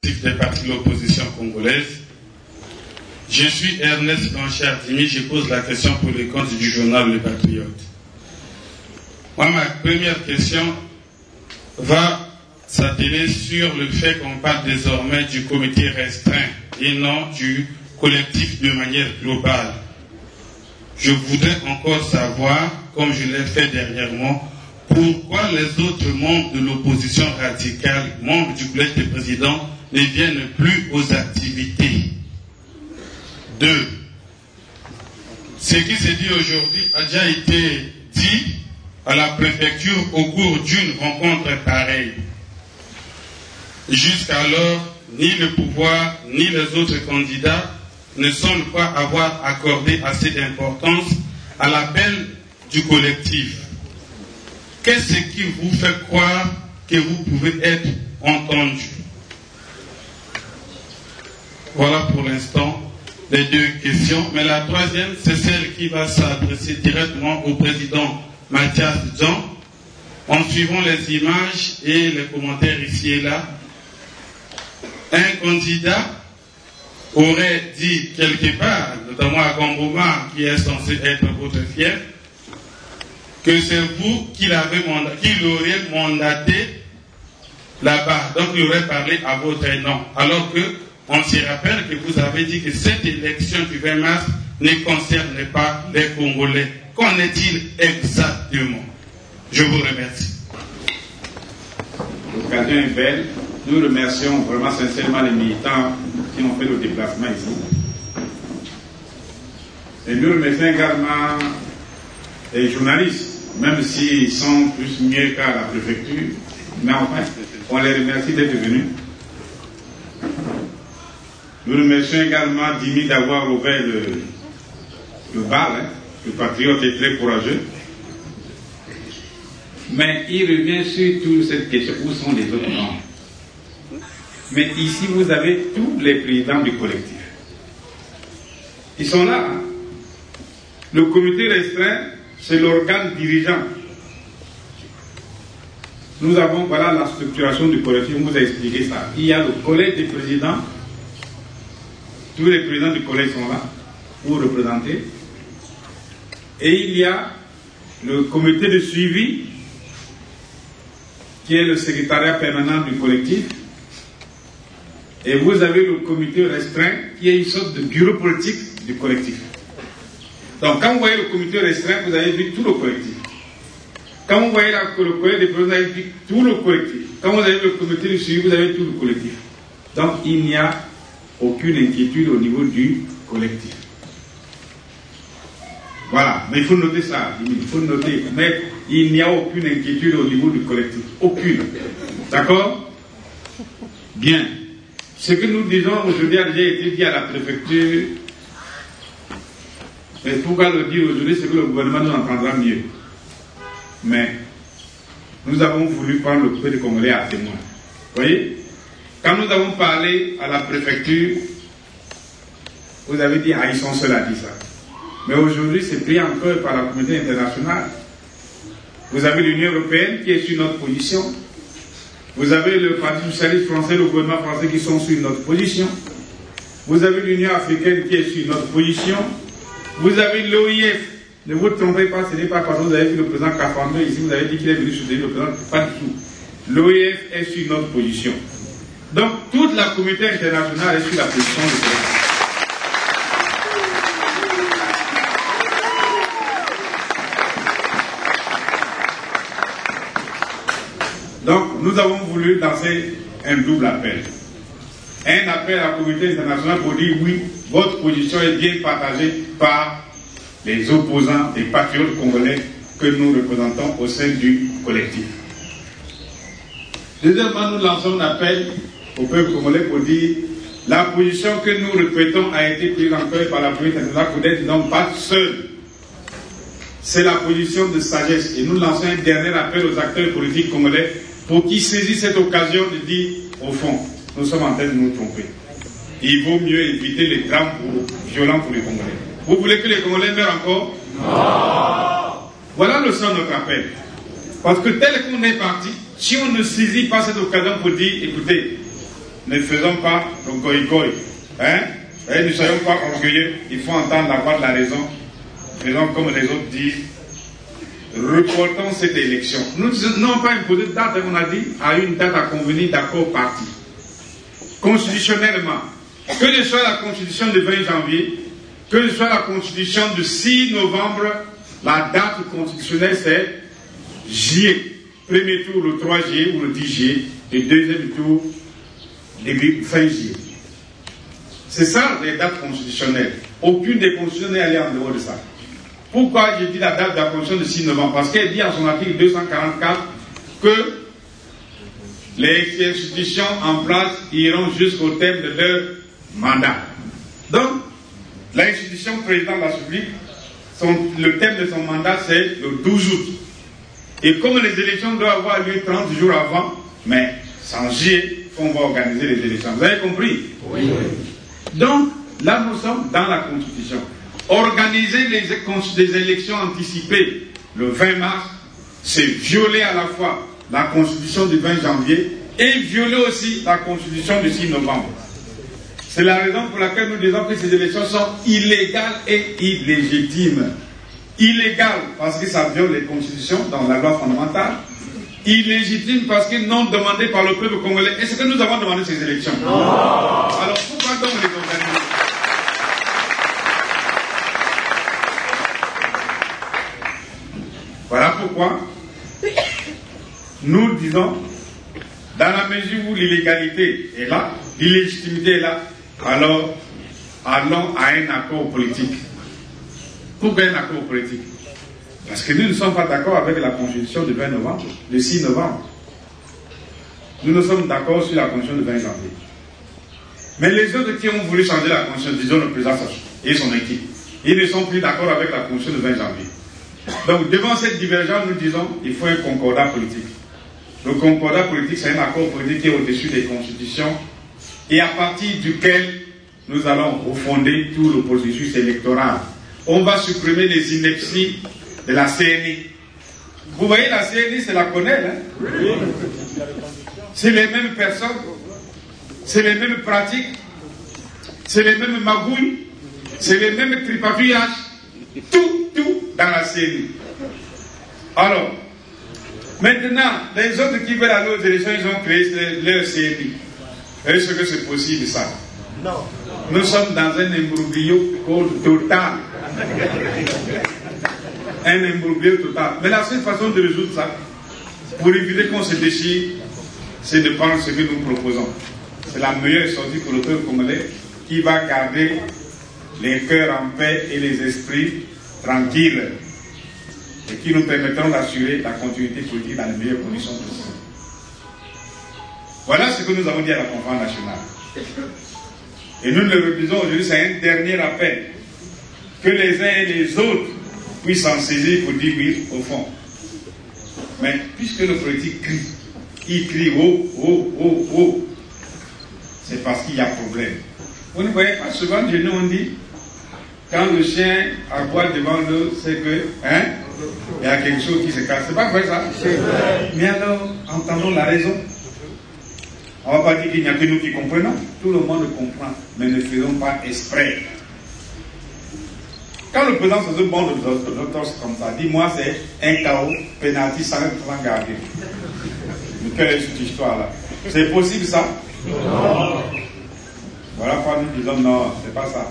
des partis de l'opposition congolaise. Je suis Ernest Blanchard-Dimi, je pose la question pour les comptes du journal Le Patriote. Moi, ma première question va s'atteler sur le fait qu'on parle désormais du comité restreint et non du collectif de manière globale. Je voudrais encore savoir, comme je l'ai fait dernièrement, pourquoi les autres membres de l'opposition radicale, membres du collège des présidents, ne viennent plus aux activités. 2. Ce qui s'est dit aujourd'hui a déjà été dit à la préfecture au cours d'une rencontre pareille. Jusqu'alors, ni le pouvoir, ni les autres candidats ne semblent pas avoir accordé assez d'importance à l'appel du collectif. Qu'est-ce qui vous fait croire que vous pouvez être entendu? Voilà pour l'instant les deux questions. Mais la troisième, c'est celle qui va s'adresser directement au président Mathias Jean. En suivant les images et les commentaires ici et là, un candidat aurait dit quelque part, notamment à Gamboma, qui est censé être votre fief, que c'est vous qui l'auriez mandaté là-bas. Donc il aurait parlé à votre nom. Alors que on se rappelle que vous avez dit que cette élection du 20 mars ne concerne pas les Congolais. Qu'en est-il exactement? Je vous remercie. L'occasion est belle. Nous remercions vraiment sincèrement les militants qui ont fait le déplacement ici. Et nous remercions également les journalistes, même s'ils sont plus mieux qu'à la préfecture. Mais enfin, on les remercie d'être venus. Nous remercions également Dimi d'avoir ouvert le bal. Hein. Le patriote est très courageux. Mais il revient sur toute cette question. Où sont les autres membres? Mais ici, vous avez tous les présidents du collectif. Ils sont là. Hein. Le comité restreint, c'est l'organe dirigeant. Nous avons, voilà la structuration du collectif, on vous a expliqué ça. Il y a le collège des présidents. Tous les présidents du collège sont là, pour représenter. Et il y a le comité de suivi, qui est le secrétariat permanent du collectif. Et vous avez le comité restreint, qui est une sorte de bureau politique du collectif. Donc quand vous voyez le comité restreint, vous avez vu tout le collectif. Quand vous voyez le collège des présidents, vous avez vu tout le collectif. Quand vous avez le comité de suivi, vous avez tout le collectif. Donc il n'y a aucune inquiétude au niveau du collectif. Voilà, mais il faut noter ça, il faut noter. Mais il n'y a aucune inquiétude au niveau du collectif. Aucune. D'accord? Bien. Ce que nous disons aujourd'hui a déjà été dit à la préfecture. Mais pourquoi le dire aujourd'hui, c'est que le gouvernement nous entendra mieux. Mais nous avons voulu prendre le peuple congolais à témoin. Vous voyez? Quand nous avons parlé à la préfecture, vous avez dit, ah, ils sont seuls à dire ça. Mais aujourd'hui, c'est pris en cœur par la communauté internationale. Vous avez l'Union européenne qui est sur notre position. Vous avez le Parti socialiste français, le gouvernement français qui sont sur notre position. Vous avez l'Union africaine qui est sur notre position. Vous avez l'OIF. Ne vous trompez pas, ce n'est pas parce que vous avez vu le président Kafando ici, vous avez dit qu'il est venu soutenir le président. Pas du tout. L'OIF est sur notre position. Donc, toute la communauté internationale est sur la position du président. Donc, nous avons voulu lancer un double appel. Un appel à la communauté internationale pour dire oui, votre position est bien partagée par les opposants, les patriotes congolais que nous représentons au sein du collectif. Deuxièmement, nous lançons un appel au peuple congolais pour dire la position que nous répétons a été prise en compte par la communauté internationale pour être non pas seul. C'est la position de sagesse. Et nous lançons un dernier appel aux acteurs politiques congolais pour qu'ils saisissent cette occasion de dire, au fond, nous sommes en train de nous tromper. Il vaut mieux éviter les drames violents pour les Congolais. Vous voulez que les Congolais meurent encore? Non. Voilà le sens de notre appel. Parce que tel qu'on est parti, si on ne saisit pas cette occasion pour dire, écoutez, ne faisons pas le goï-goï. Hein? Et ne soyons pas orgueilleux, il faut entendre la voix de la raison. Faisons comme les autres disent. Reportons cette élection. Nous n'avons pas imposé de date, on a dit, à une date à convenir d'accord parti. Constitutionnellement, que ce soit la constitution du 20 janvier, que ce soit la constitution du 6 novembre, la date constitutionnelle c'est juillet. Premier tour le 3 juillet ou le 10 juillet, et deuxième tour début fin juillet. C'est ça les dates constitutionnelles. Aucune des constitutions n'est allée en dehors de ça. Pourquoi j'ai dit la date de la constitution du 6 novembre? Parce qu'elle dit en son article 244 que les institutions en place iront jusqu'au terme de leur mandat. Donc, l'institution président de la République, le thème de son mandat, c'est le 12 août. Et comme les élections doivent avoir lieu 30 jours avant, mais sans juillet, on va organiser les élections. Vous avez compris? Oui. Donc, là, nous sommes dans la Constitution. Organiser des élections anticipées le 20 mars, c'est violer à la fois la Constitution du 20 janvier et violer aussi la Constitution du 6 novembre. C'est la raison pour laquelle nous disons que ces élections sont illégales et illégitimes. Illégales parce que ça viole les constitutions dans la loi fondamentale. Illégitimes parce qu'ils non demandées par le peuple congolais. Est-ce que nous avons demandé ces élections? Non. Alors pourquoi donc les organiser? Voilà pourquoi nous disons, dans la mesure où l'illégalité est là, l'illégitimité est là, alors allons à un accord politique. Pourquoi un accord politique? Parce que nous ne sommes pas d'accord avec la constitution du 20 novembre, le 6 novembre. Nous ne sommes d'accord sur la constitution du 20 janvier. Mais les autres qui ont voulu changer la constitution, disons le président et son équipe, ils ne sont plus d'accord avec la constitution du 20 janvier. Donc, devant cette divergence, nous disons qu'il faut un concordat politique. Le concordat politique, c'est un accord politique qui est au-dessus des constitutions et à partir duquel nous allons refonder tout le processus électoral. On va supprimer les inepties de la CNI. Vous voyez, la CNI, c'est la CONEL. Hein? C'est les mêmes personnes, c'est les mêmes pratiques, c'est les mêmes magouilles, c'est les mêmes tripatouillages. Tout dans la CNI. Alors, maintenant, les autres qui veulent aller aux élections, ils ont créé leur CNI. Est-ce que c'est possible ça? Non. Nous sommes dans un imbroglio total. Un imbroglio total. Mais la seule façon de résoudre ça, pour éviter qu'on se déchire, c'est de prendre ce que nous proposons. C'est la meilleure sortie pour le peuple congolais qui va garder les cœurs en paix et les esprits tranquilles et qui nous permettront d'assurer la continuité politique dans les meilleures conditions possibles. Voilà ce que nous avons dit à la conférence nationale. Et nous le redisons aujourd'hui, c'est un dernier appel que les uns et les autres puissent s'en saisir pour dire oui au fond. Mais puisque le politique crie, il crie oh, oh, oh, oh, c'est parce qu'il y a problème. Vous ne voyez pas souvent, de nous on dit, quand le chien aboie devant l'eau, c'est que, hein, il y a quelque chose qui se casse. C'est pas vrai ça? Mais alors, entendons la raison. On ne va pas dire qu'il n'y a que nous qui comprenons. Tout le monde comprend, mais ne faisons pas exprès. Quand le président se bon de docteur comme ça, dis-moi c'est un chaos, pénalty sans garder. Mais quelle est cette histoire-là? C'est possible ça? Non. Voilà pourquoi nous disons non, c'est pas ça.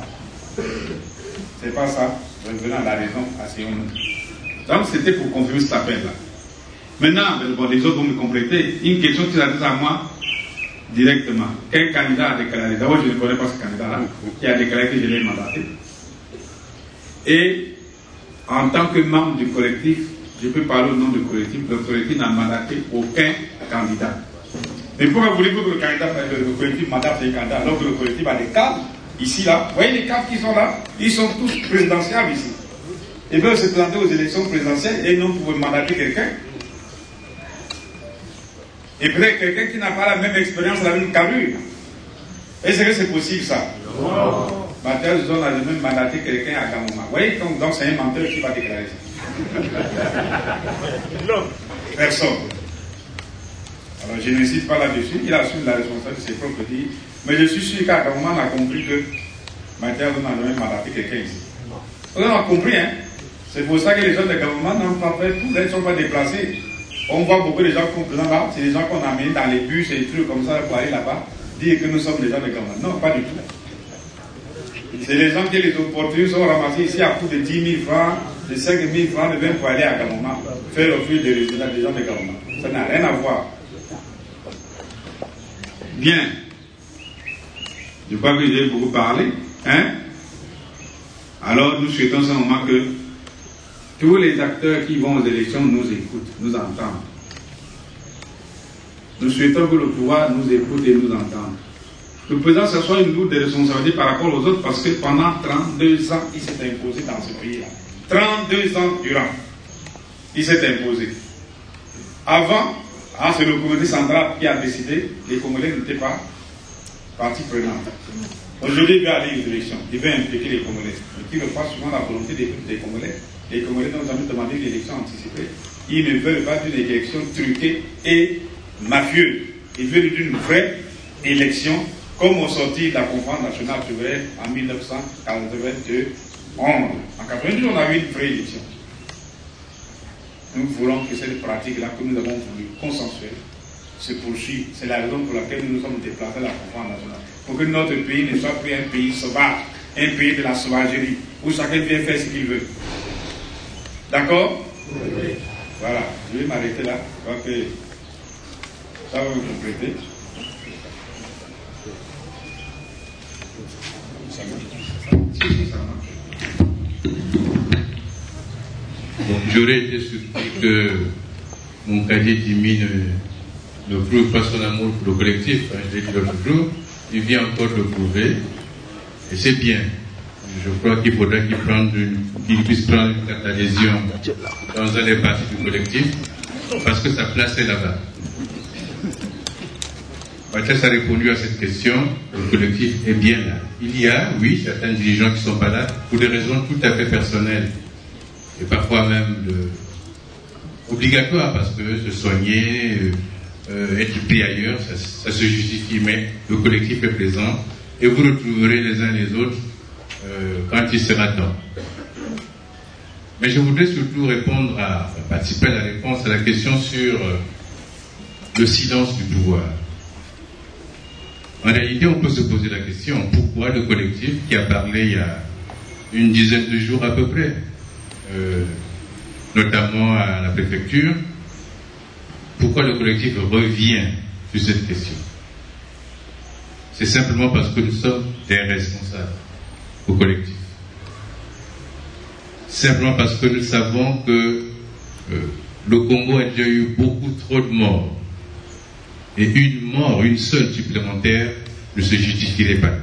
C'est pas ça. Revenons à la raison, asseyons-nous. Donc c'était pour confirmer cet appel-là. Maintenant, bon, les autres vont me compléter. Une question qui s'adresse à moi directement. Quel candidat a déclaré? D'abord, je ne connais pas ce candidat-là, qui a déclaré que je l'ai mandaté. Et en tant que membre du collectif, je peux parler au nom du collectif, le collectif n'a mandaté aucun candidat. Mais pourquoi voulez-vous que le collectif mandate des candidats alors que le collectif a des cadres ici, là? Vous voyez les cadres qui sont là? Ils sont tous présidentiels ici. Ils veulent se présenter aux élections présidentielles et non pour mandater quelqu'un. Et peut-être quelqu'un qui n'a pas la même expérience, la même carrure. Est-ce que c'est possible ça? Non. Mathieu Zone a même mandaté quelqu'un à Gamoma. Vous voyez, donc c'est un menteur qui va déclarer ça. Personne. Alors je n'insiste pas là-dessus, il assume la responsabilité de ses propres dires, mais je suis sûr qu'à un moment on a compris que Mathias n'a jamais mandaté quelqu'un ici. On a compris, hein. C'est pour ça que les gens de gouvernement n'ont pas fait tout, ils ne sont pas déplacés. On voit beaucoup de gens qui sont présents là, c'est des gens qu'on a mis dans les bus et des trucs comme ça pour aller là-bas, dire que nous sommes des gens de gouvernement. Non, pas du tout. C'est les gens que les opportunités sont ramassés ici à coût de 10 000 francs, de 5 000 francs, de 20 pour aller à Gabonma, faire offrir des résultats des gens de Gabonma. Ça n'a rien à voir. Bien. Je crois que j'ai beaucoup parlé. Hein? Alors, nous souhaitons à ce moment que tous les acteurs qui vont aux élections nous écoutent, nous entendent. Nous souhaitons que le pouvoir nous écoute et nous entende. Le président, ce soit une lourde responsabilité par rapport aux autres parce que pendant 32 ans, il s'est imposé dans ce pays-là. 32 ans durant, il s'est imposé. Avant, c'est le comité central qui a décidé, les Congolais n'étaient pas partie prenante. Aujourd'hui, il va aller aux élections, il va impliquer les Congolais. Mais qui le fasse souvent la volonté des Congolais. Les Congolais n'ont jamais demandé l'élection anticipée. Ils ne veulent pas d'une élection truquée et mafieuse. Ils veulent d'une vraie élection comme au sorti de la conférence nationale souveraine en 1991. En 92, on a eu une vraie élection. Nous voulons que cette pratique-là que nous avons voulu consensuelle se poursuive. C'est la raison pour laquelle nous nous sommes déplacés à la conférence nationale. Pour que notre pays ne soit plus un pays sauvage, un pays de la sauvagerie, où chacun vient faire ce qu'il veut. D'accord? Oui. Voilà, je vais m'arrêter là. Je crois que ça va me compléter. J'aurais été surpris que mon cadet Dimi ne prouve pas son amour pour le collectif. Je l'ai dit l'autre jour, il vient encore de le prouver. Et c'est bien. Je crois qu'il faudrait qu'il puisse prendre une carte d'adhésion dans un des partis du collectif, parce que sa place est là-bas. Mathias a répondu à cette question, le collectif est bien là. Il y a, oui, certains dirigeants qui ne sont pas là, pour des raisons tout à fait personnelles, et parfois même obligatoires, parce que se soigner, être pris ailleurs, ça se justifie, mais le collectif est présent, et vous retrouverez les uns les autres quand il sera temps. Mais je voudrais surtout participer à la réponse à la question sur le silence du pouvoir. En réalité, on peut se poser la question, pourquoi le collectif qui a parlé il y a une dizaine de jours à peu près, notamment à la préfecture, pourquoi le collectif revient sur cette question? C'est simplement parce que nous sommes des responsables au collectif. Simplement parce que nous savons que le Congo a déjà eu beaucoup trop de morts. Et une seule supplémentaire, ne se justifierait pas.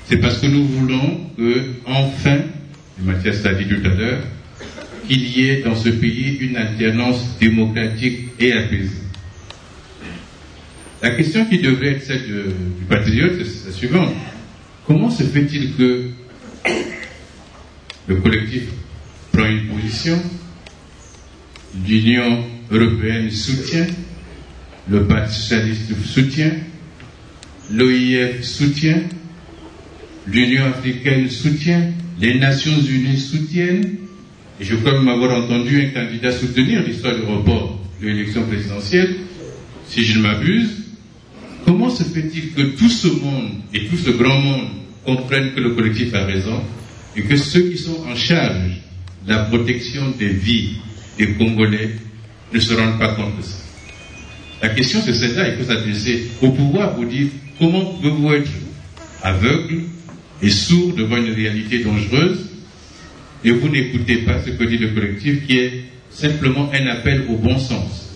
C'est parce que nous voulons que, enfin, et Mathias l'a dit tout à l'heure, qu'il y ait dans ce pays une alternance démocratique et apaisée. La question qui devrait être celle du patriote, c'est la suivante. Comment se fait-il que le collectif prend une position, l'Union européenne soutient, le Parti socialiste soutient, l'OIF soutient, l'Union africaine soutient, les Nations unies soutiennent, et je crois même avoir entendu un candidat soutenir l'histoire du report de l'élection présidentielle, si je ne m'abuse. Comment se fait-il que tout ce monde et tout ce grand monde comprennent que le collectif a raison et que ceux qui sont en charge de la protection des vies des Congolais ne se rendent pas compte de ça? La question c'est celle-là, il faut s'adresser au pouvoir pour dire comment pouvez-vous être aveugle et sourd devant une réalité dangereuse et vous n'écoutez pas ce que dit le collectif qui est simplement un appel au bon sens.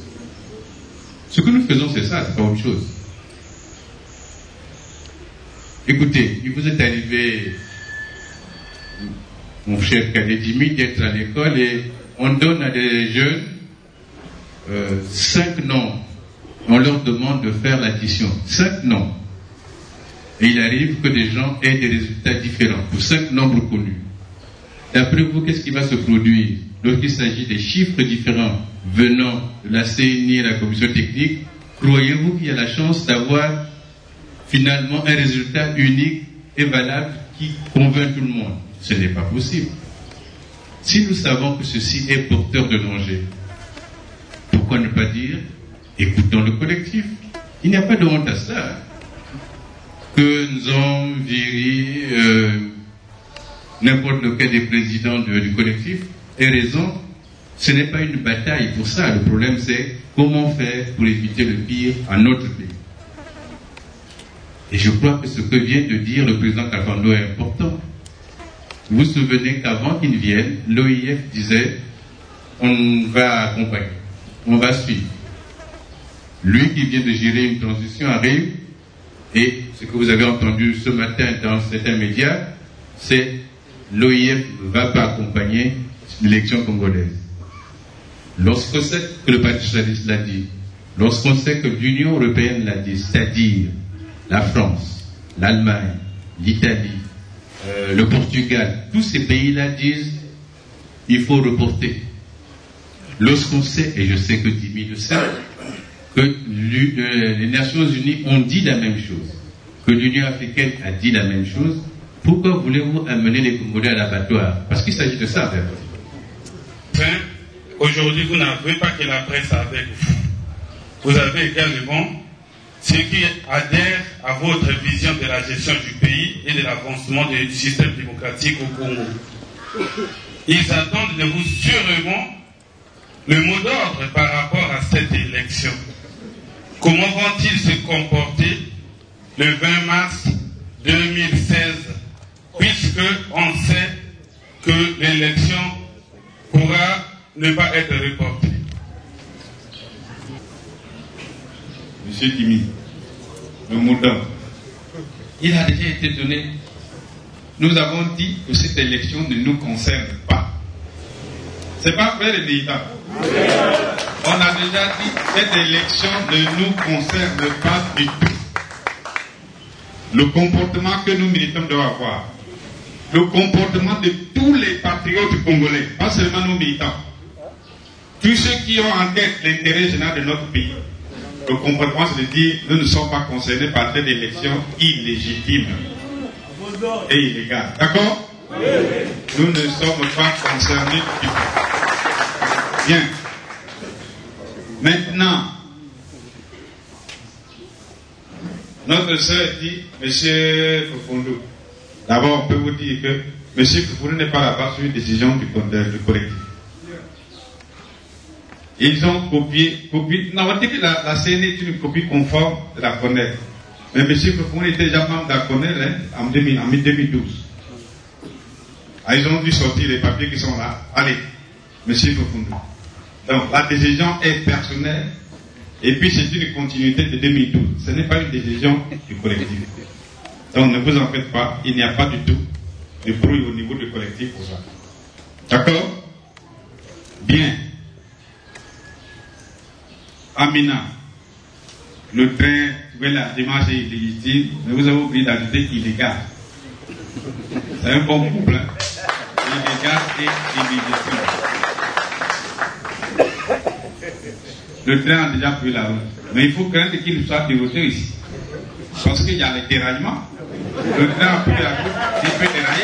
Ce que nous faisons c'est ça, c'est pas autre chose. Écoutez, il vous est arrivé, mon cher cadet Dimi, d'être à l'école et on donne à des jeunes 5 noms. On leur demande de faire l'addition. 5 noms. Et il arrive que des gens aient des résultats différents pour 5 nombres connus. D'après vous, qu'est-ce qui va se produire lorsqu'il s'agit des chiffres différents venant de la CNI et la commission technique, croyez-vous qu'il y a la chance d'avoir finalement un résultat unique et valable qui convainc tout le monde? Ce n'est pas possible. Si nous savons que ceci est porteur de danger, pourquoi ne pas dire écoutons le collectif? Il n'y a pas de honte à ça. Que nous avons viré n'importe lequel des présidents du collectif ait raison, ce n'est pas une bataille pour ça. Le problème c'est comment faire pour éviter le pire à notre pays. Et je crois que ce que vient de dire le président Kafando est important. Vous vous souvenez qu'avant qu'il vienne, l'OIF disait on va accompagner, on va suivre. Lui qui vient de gérer une transition arrive, et ce que vous avez entendu ce matin dans certains médias, c'est l'OIF ne va pas accompagner l'élection congolaise. Lorsqu'on sait que le Parti socialiste l'a dit, lorsqu'on sait que l'Union européenne l'a dit, c'est-à-dire la France, l'Allemagne, l'Italie, le Portugal, tous ces pays-là disent il faut reporter. Lorsqu'on sait, et je sais que Dimi le sait, que les Nations Unies ont dit la même chose, que l'Union africaine a dit la même chose, pourquoi voulez-vous amener les Congolais à l'abattoir? Parce qu'il s'agit de ça, en fait. Enfin, aujourd'hui, vous n'avez pas que la presse avec vous. Vous avez également ceux qui adhèrent à votre vision de la gestion du pays et de l'avancement du système démocratique au Congo. Ils attendent de vous sûrement le mot d'ordre par rapport à cette élection. Comment vont-ils se comporter le 20 mars 2016, puisque on sait que l'élection pourra ne pas être reportée? Monsieur Dimi, le mot d'ordre. Il a déjà été donné. Nous avons dit que cette élection ne nous concerne pas. C'est pas vrai les militants. On a déjà dit que cette élection ne nous concerne pas du tout. Le comportement que nous militants devons avoir, le comportement de tous les patriotes congolais, pas seulement nos militants, tous ceux qui ont en tête l'intérêt général de notre pays, le comportement c'est de dire nous ne sommes pas concernés par cette élection illégitime et illégale. D'accord? Nous ne sommes pas concernés du tout. Bien. Maintenant, notre sœur dit, Monsieur Fofondo, d'abord on peut vous dire que Monsieur Fofondo n'est pas là-bas sur une décision du collectif. Ils ont copié, nous avons dit que la CNI est une copie conforme de la CONED. Mais M. Fofondo était déjà membre de la CONED en 2012. Ils ont dû sortir les papiers qui sont là. Allez, M. Fofondo. Donc la décision est personnelle et puis c'est une continuité de 2012. Ce n'est pas une décision du collectif. Donc ne vous en faites pas, il n'y a pas du tout de bruit au niveau du collectif pour ça. D'accord? Bien. Amina, le train, la démarche est illégitime, mais vous avez oublié d'ajouter illégal. C'est un bon couple, hein? Illégal et illégitime. Le train a déjà pris la route, mais il faut craindre qu'il soit piloté ici. Parce qu'il y a les déraillements. Le train a pris la route, il peut dérailler.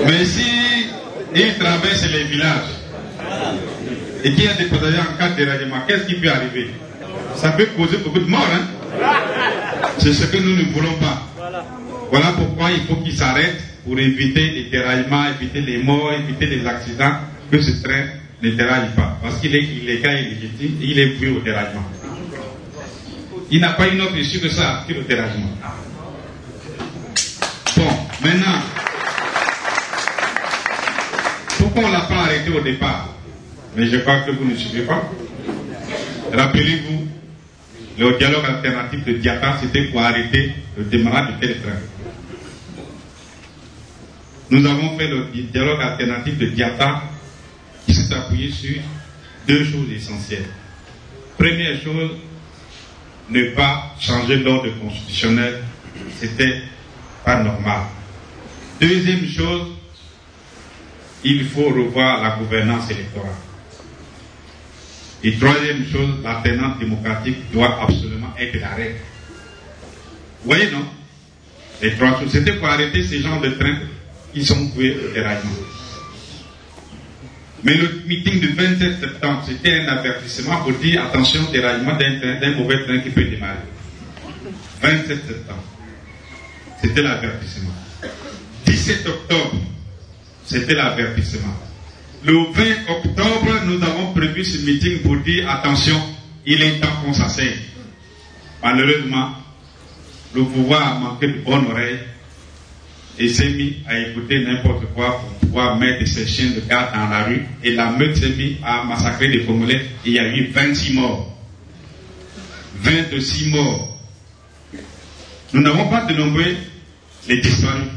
Mais si il traverse les villages et qu'il y a des passagers en cas de déraillement, qu'est-ce qui peut arriver? Ça peut causer beaucoup de morts. Hein? C'est ce que nous ne voulons pas. Voilà pourquoi il faut qu'il s'arrête pour éviter les déraillements, éviter les morts, éviter les accidents, que ce train ne déraille pas. Parce qu'il est illégal et illégitime et il est voué au déraillement. Il n'a pas une autre issue que ça, que le déraillement. Bon, maintenant, pourquoi on ne l'a pas arrêté au départ? Mais je crois que vous ne suivez pas. Rappelez-vous, le dialogue alternatif de Diata, c'était pour arrêter le démarrage de tel train. Nous avons fait le dialogue alternatif de Diata qui s'est appuyé sur deux choses essentielles. Première chose, ne pas changer l'ordre constitutionnel. C'était pas normal. Deuxième chose, il faut revoir la gouvernance électorale. Et troisième chose, l'alternance démocratique doit absolument être la règle. Vous voyez, non? Les trois choses. C'était pour arrêter ces genres de trains qui sont voués au déraillement. Mais le meeting du 27 septembre, c'était un avertissement pour dire attention, déraillement d'un mauvais train qui peut démarrer. 27 septembre. C'était l'avertissement. 17 octobre, c'était l'avertissement. Le 20 octobre, nous avons prévu ce meeting pour dire attention, il est temps qu'on s'asseye. Malheureusement, le pouvoir a manqué de bonnes oreilles et s'est mis à écouter n'importe quoi pour pouvoir mettre ses chiens de garde dans la rue. Et la meute s'est mise à massacrer des Congolais et il y a eu 26 morts. 26 morts. Nous n'avons pas dénombré les disparus.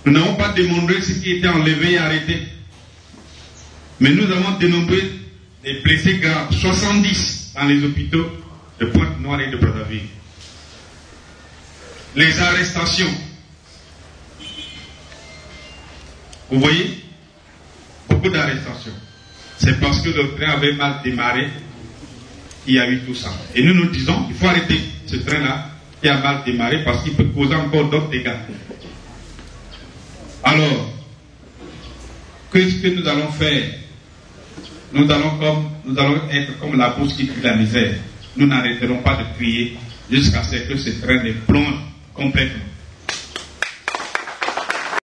Nous n'avons pas dénombré ceux qui étaient enlevés et arrêtés. Mais nous avons dénombré les blessés graves, 70 dans les hôpitaux de Pointe-Noire et de Brazzaville. Les arrestations. Vous voyez, beaucoup d'arrestations. C'est parce que le train avait mal démarré qu'il y a eu tout ça. Et nous nous disons, il faut arrêter ce train-là qui a mal démarré parce qu'il peut causer encore d'autres dégâts. Alors, qu'est-ce que nous allons faire? Nous allons être comme la bourse qui crie la misère. Nous n'arrêterons pas de crier jusqu'à ce que ce train ne plonge complètement.